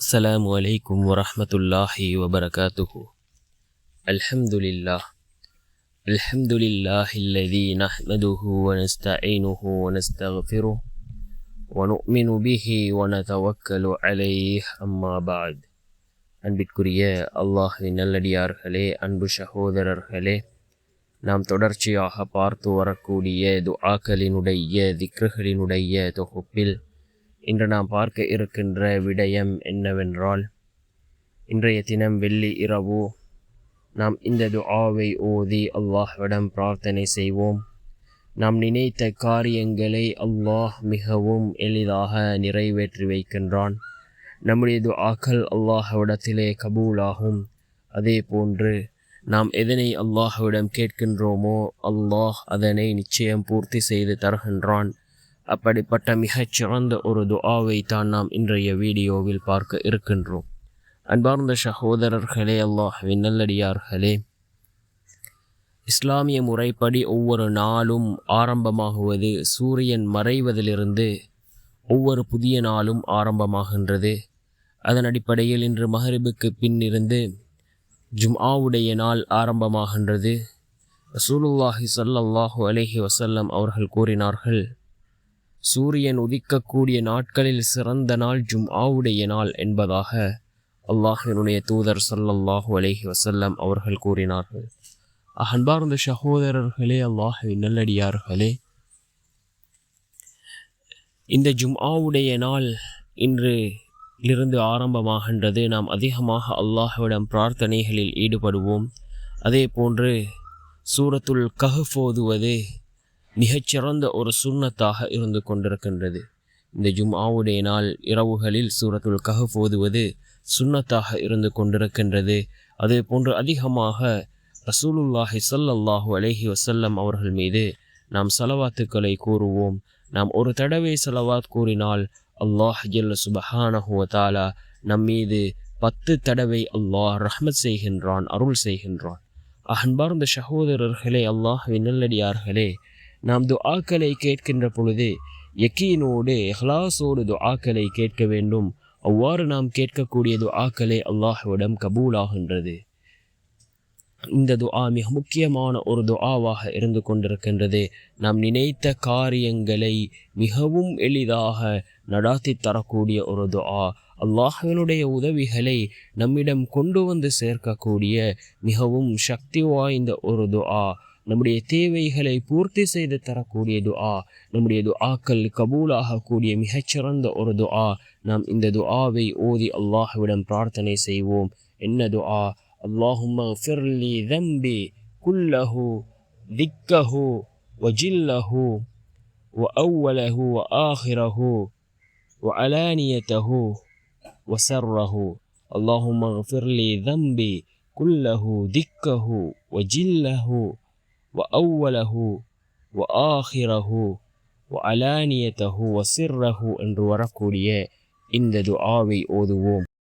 السلام عليكم ورحمة الله وبركاته. الحمد لله الذي نحمده ونستعينه ونستغفره ونؤمن به ونتوكل عليه أما بعد. அன்பிற்குரிய அல்லாஹ்வின் நல்லடியார்களே, அன்பு சகோதரர்களே, நாம் தொடர்ச்சியாக பார்த்து வரக்கூடிய துஆக்களினுடைய திக்ருகளினுடைய தொகுப்பில் இன்று நாம் பார்க்க இருக்கின்ற விடயம் என்னவென்றால், இன்றைய தினம் வெள்ளி இரவு நாம் இந்த துஆவை ஓதி அல்லாஹ்விடம் பிரார்த்தனை செய்வோம். நாம் நினைத்த காரியங்களை அல்லாஹ் மிகவும் எளிதாக நிறைவேற்றி வைக்கின்றான். நம்முடைய துஆக்கள் அல்லாஹ்விடத்திலே கபூலாகும். அதே போன்று நாம் எதனை அல்லாஹ்விடம் கேட்கின்றோமோ அல்லாஹ் அதனை நிச்சயம் பூர்த்தி செய்து தருகின்றான். அப்படிப்பட்ட மிகச் சிறந்த ஒரு துஆவை தான் நாம் இன்றைய வீடியோவில் பார்க்க இருக்கின்றோம். அன்பார்ந்த சகோதரர்களே, அல்லாஹ்வின் நல்லடியார்களே, இஸ்லாமிய முறைப்படி ஒவ்வொரு நாளும் ஆரம்பமாகுவது சூரியன் மறைவதிலிருந்து ஒவ்வொரு புதிய நாளும் ஆரம்பமாகின்றது. அதன் அடிப்படையில் இன்று மஹ்ரிபுக்கு பின்னிருந்து ஜும்ஆவுடைய நாள் ஆரம்பமாகின்றது. ரசூலுல்லாஹி ஸல்லல்லாஹு அலைஹி வஸல்லம் அவர்கள் கூறினார்கள், சூரியன் உதிக்கக்கூடிய நாட்களில் சிறந்த நாள் ஜும்ஆவுடைய நாள் என்பதாக அல்லாஹ்வினுடைய தூதர் ஸல்லல்லாஹு அலைஹி வஸல்லம் அவர்கள் கூறினார்கள். அன்பார்ந்த சகோதரர்களே, அல்லாஹ்வின் நல்லடியார்களே, இந்த ஜும்ஆவுடைய நாள் இன்றிலிருந்து ஆரம்பமாகின்றது. நாம் அதிகமாக அல்லாஹ்விடம் பிரார்த்தனைகளில் ஈடுபடுவோம். அதே போன்று சூரத்துல் கஹ்ஃப் ஓதுவது மிகச்சிறந்த ஒரு சுன்னத்தாக இருந்து கொண்டிருக்கின்றது. இந்த ஜும்ஆவுடைய நாள் இரவுகளில் சூரத்துல் கஹ்ஃப் ஓதுவது சுன்னத்தாக இருந்து கொண்டிருக்கின்றது. அதே போன்று அதிகமாக ரசூலுல்லாஹி ஸல்லல்லாஹு அலைஹி வஸல்லம் அவர்கள் மீது நாம் ஸலவாத்துக்களை கூறுவோம். நாம் ஒரு தடவை ஸலவாத் கூறினால் அல்லாஹ் ஜல்ல சுப்ஹானஹு வ தஆலா நம் மீது 10 தடவை அல்லாஹ் ரஹ்மத் செய்கின்றான், அருள் செய்கின்றான். அன்பார்ந்த சகோதரர்களே, அல்லாஹ்வின் நல்லடியார்களே, நாம் துஆக்களை கேட்கின்ற பொழுது யக்கீனோடு இஹ்லாஸோடு துஆக்களை கேட்க வேண்டும். அவ்வாறு நாம் கேட்கக்கூடிய துஆக்களை அல்லாஹ்விடம் கபூலாகின்றது. இந்த துஆ மிக முக்கியமான ஒரு துஆவாக இருந்து கொண்டிருக்கின்றது. நாம் நினைத்த காரியங்களை மிகவும் எளிதாக நடாத்தி தரக்கூடிய ஒரு துஆ, அல்லாஹ்வினுடைய உதவிகளை நம்மிடம் கொண்டு வந்து சேர்க்கக்கூடிய மிகவும் சக்தி வாய்ந்த ஒரு துஆ, நம்முடைய தேவைகளை பூர்த்தி செய்து தரக்கூடிய துஆ, நம்முடைய துஆக்கள் கபூலாகக்கூடிய மிகச்சிறந்த ஒரு துஆ. நாம் இந்த துஆவை ஓதி அல்லாஹ்விடம் பிரார்த்தனை செய்வோம். என்ன துஆ? அல்லாஹும்ம ஃபிர் லி ذنبي كله ذكه وجله وأوله وآخره وعلانيته وسره. اللهم اغفر لي ذنبي كله ذكه وجله وأوله وآخره وعلانيته وسره என்று வரக்கூடிய இந்த துஆவை ஓதுவோம்.